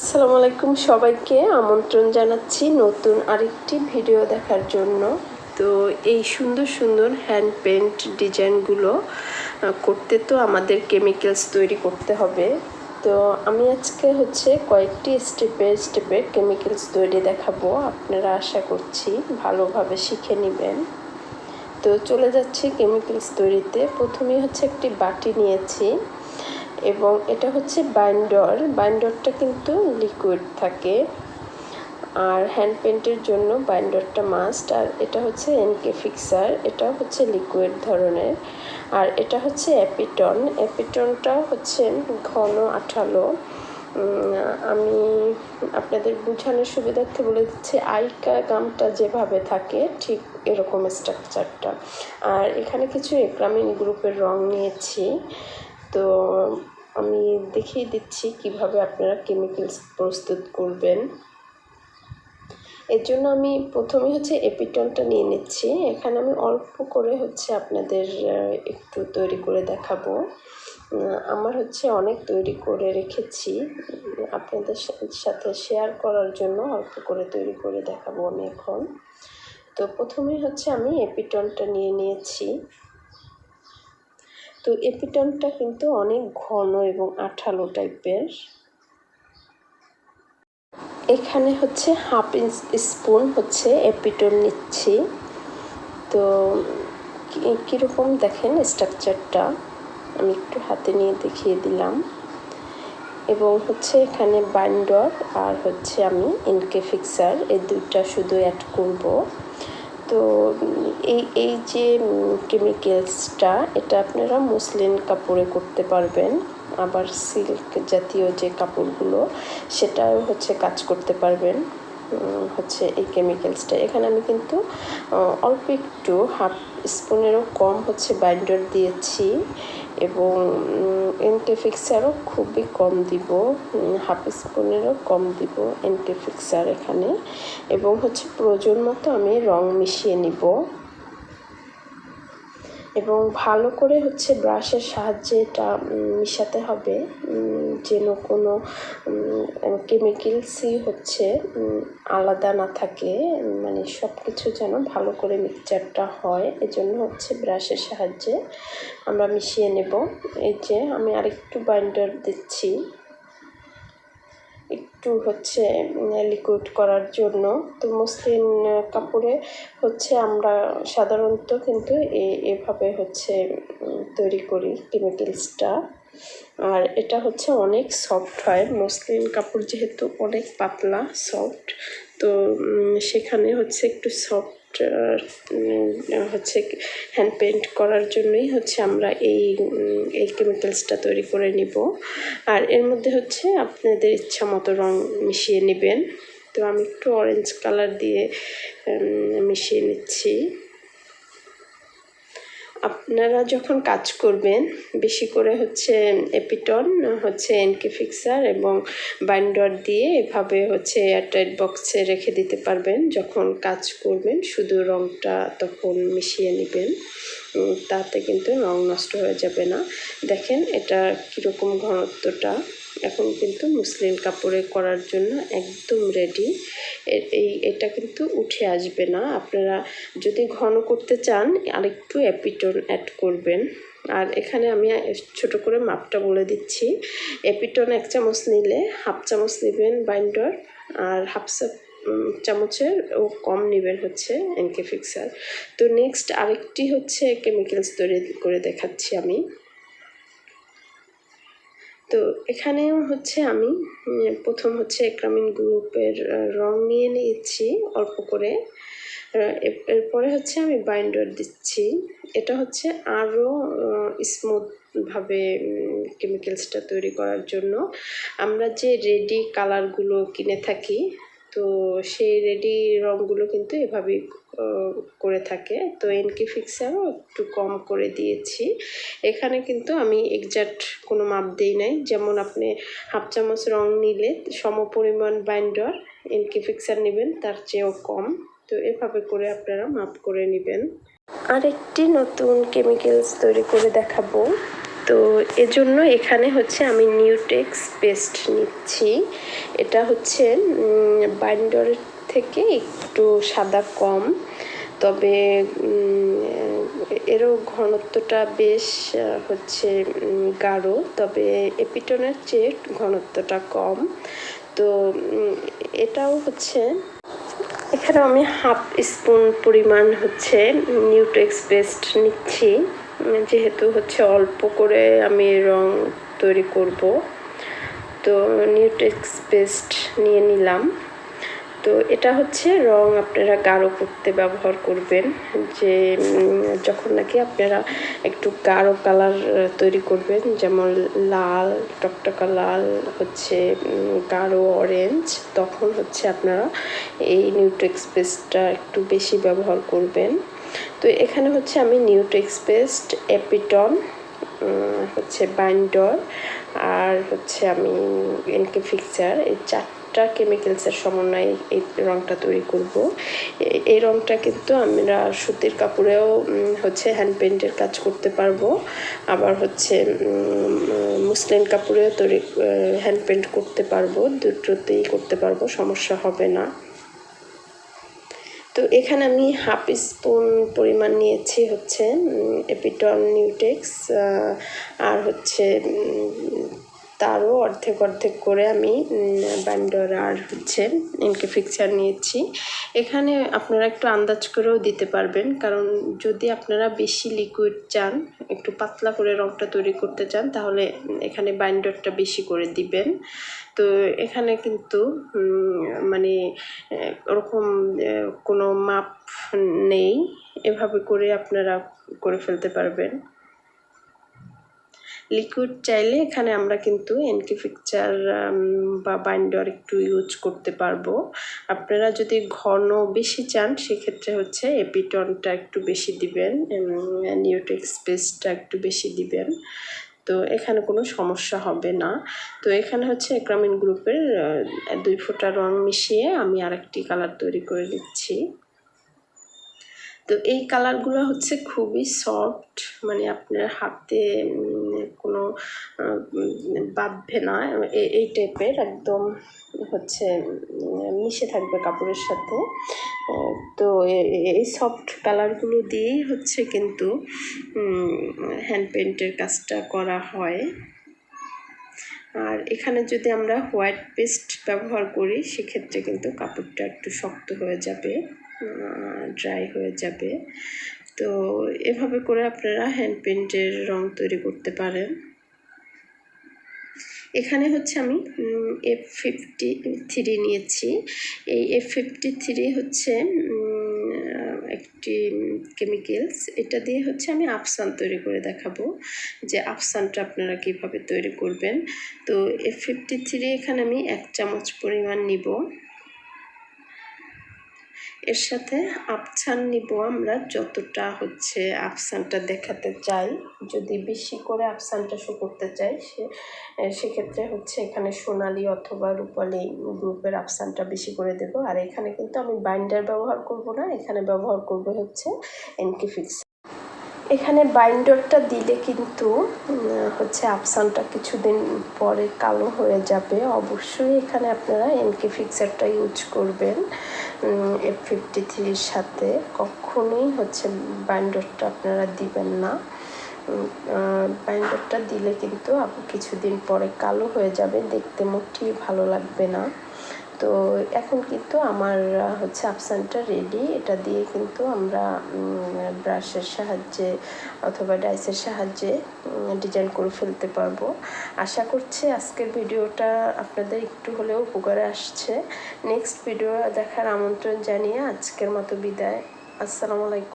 আসসালামু আলাইকুম, সবাইকে আমন্ত্রণ জানাচ্ছি নতুন আরেকটি ভিডিও দেখার জন্য। তো এই সুন্দর সুন্দর হ্যান্ড পেন্ট ডিজাইনগুলো করতে তো আমাদের কেমিক্যালস তৈরি করতে হবে। তো আমি আজকে কয়েকটি স্টেপে কেমিক্যালস তৈরি দেখাবো। আপনারা আশা করছি ভালোভাবে শিখে নেবেন। তো চলে যাচ্ছি কেমিক্যালস তৈরিতে। প্রথমেই একটি বাটি নিয়েছি এবং এটা বাইন্ডারটা কিন্তু লিকুইড থাকে, আর হ্যান্ড পেন্টের জন্য বাইন্ডারটা মাস্ট। আর এটা এনকে ফিক্সার, এটা লিকুইড ধরনের। আর এটা অ্যাপিটনটা ঘন আঠালো। আমি আপনাদের বোঝানোর সুবিধার্থে বলে দিচ্ছি, আইকা গামটা যেভাবে থাকে ঠিক এরকম স্ট্রাকচারটা। আর এখানে কিছু এক্রামিন গ্রুপের রং নিয়েছি। তো আমি দেখিয়ে দিচ্ছি কিভাবে আপনারা কেমিক্যালস প্রস্তুত করবেন। এর জন্য আমি প্রথমে এপিটনটা নিয়ে নিচ্ছি। এখানে আমি অল্প করে আপনাদের একটু তৈরি করে দেখাবো। আমার অনেক তৈরি করে রেখেছি, আপনাদের সাথে শেয়ার করার জন্য অল্প করে তৈরি করে দেখাবো আমি এখন। তো প্রথমেই আমি এপিটনটা নিয়ে নিয়েছি। তো এপিটনটা কিন্তু অনেক ঘন এবং আঠালো টাইপের। এখানে হাফ স্পুন এপিটন নিচ্ছি। তো কীরকম দেখেন স্ট্রাকচারটা, আমি একটু হাতে নিয়ে দেখিয়ে দিলাম। এবং এখানে বাইন্ডার আর আমি এনকে ফিক্সার, এই দুইটা শুধু অ্যাড করব। তো এই যে কেমিক্যালসটা, এটা আপনারা মসলিন কাপড়ে করতে পারবেন, আবার সিল্ক জাতীয় যে কাপড়গুলো সেটাও কাজ করতে পারবেন। এই কেমিক্যালসটা এখানে আমি কিন্তু অল্প একটু হাফ স্পুনেরও কম বাইন্ডার দিয়েছি, এবং এনকে ফিক্সারও খুবই কম দিব, হাফ স্পুনেরও কম দিব এনকে ফিক্সার এখানে। এবং প্রয়োজন মতো আমি রং মিশিয়ে নিব, এবং ভালো করে ব্রাশের সাহায্যে এটা মিশাতে হবে, যেন কোনো কেমিক্যালসই আলাদা না থাকে, মানে সব কিছু যেন ভালো করে মিক্সচারটা হয়। এজন্য ব্রাশের সাহায্যে আমরা মিশিয়ে নেব। এই যে আমি আরেকটু বাইন্ডার দিচ্ছি একটু লিকুইড করার জন্য। তো মসলিন কাপড়ে আমরা সাধারণত কিন্তু এভাবে তৈরি করি কেমিক্যালসটা। আর এটা অনেক সফট হয়, মসলিন কাপড় যেহেতু অনেক পাতলা সফট, তো সেখানে একটু সফট হ্যান্ড পেন্ট করার জন্যই আমরা এই কেমিক্যালসটা তৈরি করে নিব। আর এর মধ্যে আপনাদের ইচ্ছা মতো রং মিশিয়ে নেবেন। তো আমি একটু অরেঞ্জ কালার দিয়ে মিশিয়ে নিচ্ছি। আপনারা যখন কাজ করবেন বেশি করে এপিটন এনকে ফিক্সার এবং বাইন্ডার দিয়ে এভাবে এয়ারটাইট বক্সে রেখে দিতে পারবেন। যখন কাজ করবেন শুধু রংটা তখন মিশিয়ে নেবেন, তাতে কিন্তু রং নষ্ট হয়ে যাবে না। দেখেন এটা কীরকম ঘনত্বটা, এখন কিন্তু মসলিন কাপড়ে করার জন্য একদম রেডি। এটা কিন্তু উঠে আসবে না। আপনারা যদি ঘন করতে চান আরেকটু এপিটন অ্যাড করবেন। আর এখানে আমি ছোট করে মাপটা বলে দিচ্ছি। এপিটন 1 চামচ নিলে হাফ চামচ নেবেন বাইন্ডার, আর হাফ চামচের ও কম নেবেন এনকে ফিক্সার। তো নেক্সট আরেকটি কেমিক্যালস তৈরি করে দেখাচ্ছি আমি। তো এখানেও আমি প্রথম এক্রামিন গ্রুপের রং নিয়ে নিয়েছি অল্প করে। এরপরে আমি বাইন্ডার দিচ্ছি। এটা আরও স্মুথভাবে কেমিক্যালসটা তৈরি করার জন্য। আমরা যে রেডি কালারগুলো কিনে থাকি, তো সেই রেডি রঙগুলো কিন্তু এভাবেই করে থাকে। তো এনকে ফিক্সারও একটু কম করে দিয়েছি। এখানে কিন্তু আমি এক্সাক্ট কোনো মাপ দিই নাই, যেমন আপনি হাফ চামচ রং নিলে সমপরিমাণ বাইন্ডার এনকে ফিক্সার নেবেন, তার চেয়েও কম। তো এভাবে করে আপনারা মাপ করে নেবেন। আরেকটি নতুন কেমিক্যালস তৈরি করে দেখাবো। তো এজন্য এখানে হচ্ছে আমি নিউটেক্স পেস্ট নিচ্ছি। এটা হচ্ছে বাইন্ডারের থেকে একটু সাদা কম, তবে এরও ঘনত্বটা বেশ হচ্ছে গাঢ়, তবে এপিটনের চেয়ে ঘনত্বটা কম। তো এটাও হচ্ছে এখানে আমি হাফ স্পুন পরিমাণ হচ্ছে নিউটেক্স পেস্ট নিচ্ছি, যেহেতু হচ্ছে অল্প করে আমি রং তৈরি করব। তো নিউটেক্স পেস্ট নিয়ে নিলাম। তো এটা হচ্ছে রং আপনারা গাঢ় করতে ব্যবহার করবেন, যে যখন নাকি আপনারা একটু গাঢ় কালার তৈরি করবেন, যেমন লাল, টকটকা লাল, হচ্ছে গাঢ় অরেঞ্জ, তখন হচ্ছে আপনারা এই নিউটেক্স পেস্টটা একটু বেশি ব্যবহার করবেন। তো এখানে হচ্ছে আমি নিউটেক্স পেস্ট, এপিটন, হচ্ছে বাইন্ডার, আর হচ্ছে আমি এনকে ফিক্সার, এই চারটা কেমিক্যালসের সমন্বয়ে এই রঙটা তৈরি করব। এই রঙটা কিন্তু আমরা সুতির কাপড়েও হচ্ছে হ্যান্ড পেইন্টের কাজ করতে পারবো, আবার হচ্ছে মুসলিন কাপড়েও তৈরি হ্যান্ড পেইন্ট করতে পারবো, দুটোতেই করতে পারবো, সমস্যা হবে না। তো এখানে আমি হাফ স্পুন পরিমাণ নিয়েছি হচ্ছে এপিটন নিউটেক্স, আর হচ্ছে তারও অর্ধেক অর্ধেক করে আমি বাইন্ডার আর হচ্ছে এনকে ফিক্সার নিয়েছি। এখানে আপনারা একটু আন্দাজ করেও দিতে পারবেন, কারণ যদি আপনারা বেশি লিকুইড চান, একটু পাতলা করে রঙটা তৈরি করতে চান, তাহলে এখানে বাইন্ডারটা বেশি করে দিবেন। তো এখানে কিন্তু মানে ওরকম কোনো মাপ নেই, এভাবে করে আপনারা করে ফেলতে পারবেন। লিকুইড চাইলে এখানে আমরা কিন্তু এনকে ফিক্সার বা বাইন্ডার একটু ইউজ করতে পারবো। আপনারা যদি ঘন বেশি চান, সেক্ষেত্রে হচ্ছে এপিটনটা একটু বেশি দিবেন, নিউটেক্স পেস্টটা একটু বেশি দিবেন। তো এখানে কোনো সমস্যা হবে না। তো এখানে হচ্ছে অ্যাক্রামিন গ্রুপের 2 ফোঁটা রং মিশিয়ে আমি আরেকটি কালার তৈরি করে নিচ্ছি। তো এই কালারগুলো হচ্ছে খুবই সফট, মানে আপনার হাতে কোনো বাঁধবে না, এই টাইপের একদম হচ্ছে মিশে থাকবে কাপড়ের সাথে। তো এই সফট কালারগুলো দিয়েই হচ্ছে কিন্তু হ্যান্ড পেইন্টের কাজটা করা হয়। আর এখানে যদি আমরা হোয়াইট পেস্ট ব্যবহার করি, সেক্ষেত্রে কিন্তু কাপড়টা একটু শক্ত হয়ে যাবে, ড্রাই হয়ে যাবে। তো এভাবে করে আপনারা হ্যান্ড পেইন্টের রং তৈরি করতে পারেন। এখানে হচ্ছে আমি F53 নিয়েছি। এই F53 হচ্ছে একটি কেমিক্যালস, এটা দিয়ে হচ্ছে আমি আফসান তৈরি করে দেখাবো, যে আফসানটা আপনারা কিভাবে তৈরি করবেন। তো F53 এখানে আমি 1 চামচ পরিমাণ নিব। এর সাথে আফসান নিব আমরা যতটা হচ্ছে আফসানটা দেখাতে চাই। যদি বেশি করে আফসানটা শো করতে চাই, সেক্ষেত্রে হচ্ছে এখানে সোনালি অথবা রূপালি গ্রুপের আফসানটা বেশি করে দেব। আর এখানে কিন্তু আমি বাইন্ডার ব্যবহার করব না, এখানে ব্যবহার করব হচ্ছে এনকে ফিক্স। এখানে বাইন্ডারটা দিলে কিন্তু হচ্ছে আফসানটা কিছুদিন পরে কালো হয়ে যাবে। অবশ্যই এখানে আপনারা এনকে ফিক্সারটা ইউজ করবেন। F53-র সাথে কখনোই হচ্ছে বাইন্ডারটা আপনারা দিবেন না। বাইন্ডারটা দিলে কিন্তু কিছুদিন পরে কালো হয়ে যাবে, দেখতে মোটেই ভালো লাগবে না। তো এখন কিন্তু আমার হচ্ছে আফসানটা রেডি। এটা দিয়ে কিন্তু আমরা ব্রাশের সাহায্যে অথবা ডাইসের সাহায্যে ডিজাইন করে ফেলতে পারবো। আশা করছি আজকের ভিডিওটা আপনাদের একটু হলেও উপকারে আসছে। নেক্সট ভিডিও দেখার আমন্ত্রণ জানিয়ে আজকের মতো বিদায়। আসসালামু আলাইকুম।